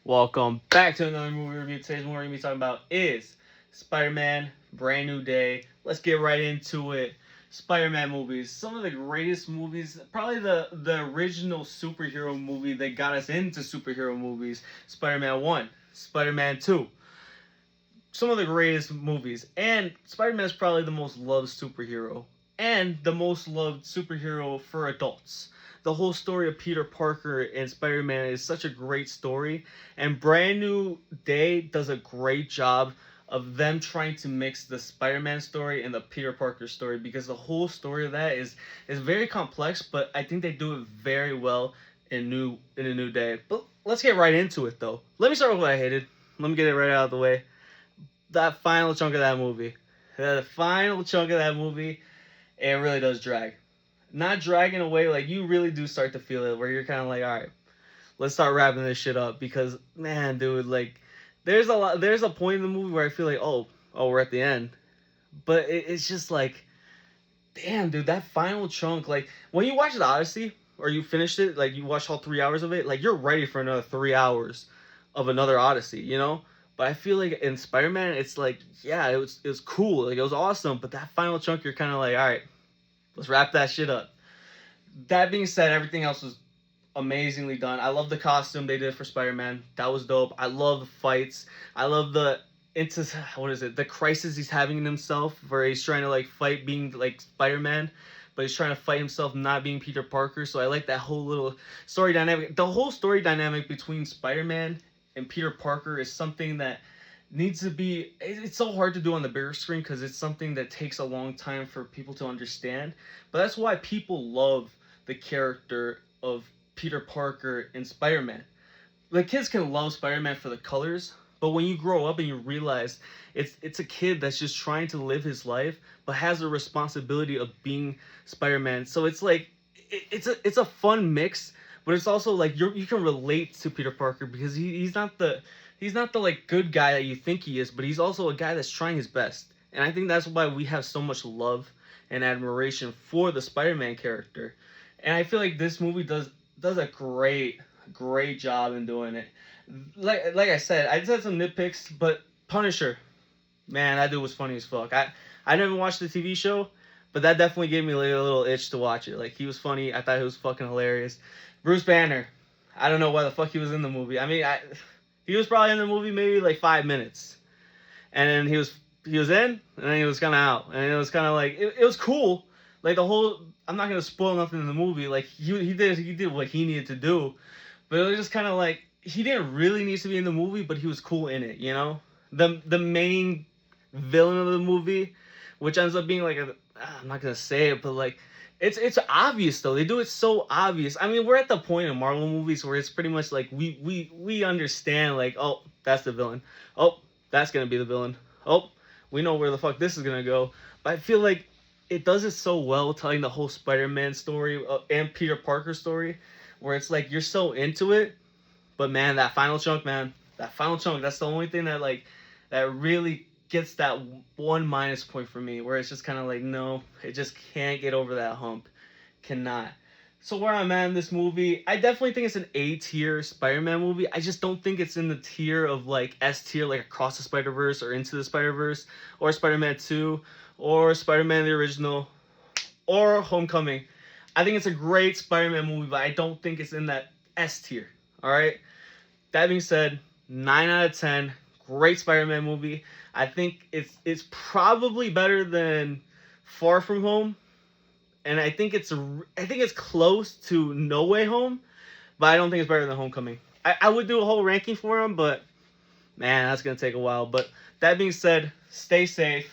Welcome back to another movie review. Today's movie we're going to be talking about is Spider-Man Brand New Day. Let's get right into it. Spider-Man movies. Some of the greatest movies, probably the original superhero movie that got us into superhero movies. Spider-Man 1, Spider-Man 2. Some of the greatest movies. And Spider-Man is probably the most loved superhero. And the most loved superhero for adults. The whole story of Peter Parker and Spider-Man is such a great story, and Brand New Day does a great job of them trying to mix the Spider-Man story and the Peter Parker story, because the whole story of that is very complex, but I think they do it very well in a new day. But let's get right into it though. Let me start with what I hated. Let me get it right out of the way. That final chunk of that movie. The final chunk of that movie, it really does drag. Not dragging away, like you really do start to feel it, where you're kind of like, all right, let's start wrapping this shit up, because man, dude, like there's a point in the movie where I feel like, oh, we're at the end, but it's just like, damn, dude, that final chunk, like when you watch the Odyssey or you finished it, like you watched all 3 hours of it, like you're ready for another 3 hours of another Odyssey, you know. But I feel like in Spider-Man, it's like, yeah, it was cool, like it was awesome, but that final chunk, you're kind of like, all right, let's wrap that shit up. That being said, everything else was amazingly done. I love the costume they did for Spider-Man. That was dope. I love the fights. I love the into what is it? The crisis he's having in himself, where he's trying to like fight being like Spider-Man, but he's trying to fight himself not being Peter Parker. So I like that whole little story dynamic. The whole story dynamic between Spider-Man and Peter Parker is something that needs to be, it's so hard to do on the bigger screen because it's something that takes a long time for people to understand. But that's why people love the character of Peter Parker in Spider-Man. The kids can love Spider-Man for the colors, but when you grow up and you realize it's a kid that's just trying to live his life, but has a responsibility of being Spider-Man. So it's like it's a fun mix, but it's also like you can relate to Peter Parker, because he's not the like good guy that you think he is, but he's also a guy that's trying his best. And I think that's why we have so much love and admiration for the Spider-Man character. And I feel like this movie does a great job in doing it. Like I said, I just had some nitpicks, but Punisher, man, that dude was funny as fuck. I never watched the TV show, but that definitely gave me like a little itch to watch it. Like he was funny. I thought he was fucking hilarious. Bruce Banner, I don't know why the fuck he was in the movie. I mean, he was probably in the movie maybe like 5 minutes, and then he was in, and then he was kind of out, and it was kind of like it was cool. Like the whole, I'm not gonna spoil nothing in the movie. Like he did what he needed to do, but it was just kind of like he didn't really need to be in the movie, but he was cool in it. You know, the main villain of the movie, which ends up being like I'm not gonna say it, but like it's obvious though. They do it so obvious. I mean, we're at the point in Marvel movies where it's pretty much like we understand, like, oh, that's the villain. Oh, that's gonna be the villain. Oh, we know where the fuck this is gonna go. But I feel like it does it so well, telling the whole Spider-Man story and Peter Parker story, where it's like you're so into it, but man, that final chunk, that's the only thing that like that really gets that one minus point for me, where it's just kind of like, no, it just can't get over that hump, cannot. So where I'm at in this movie, I definitely think it's an A tier Spider-Man movie. I just don't think it's in the tier of like S tier, like Across the Spider-Verse or Into the Spider-Verse or Spider-Man 2 or Spider-Man the original or Homecoming. I think it's a great Spider-Man movie, but I don't think it's in that S tier. All right. That being said, 9 out of 10, great Spider-Man movie. I think it's probably better than Far From Home, and I think it's close to No Way Home, but I don't think it's better than Homecoming. I would do a whole ranking for them, but man, that's gonna take a while. But that being said, stay safe.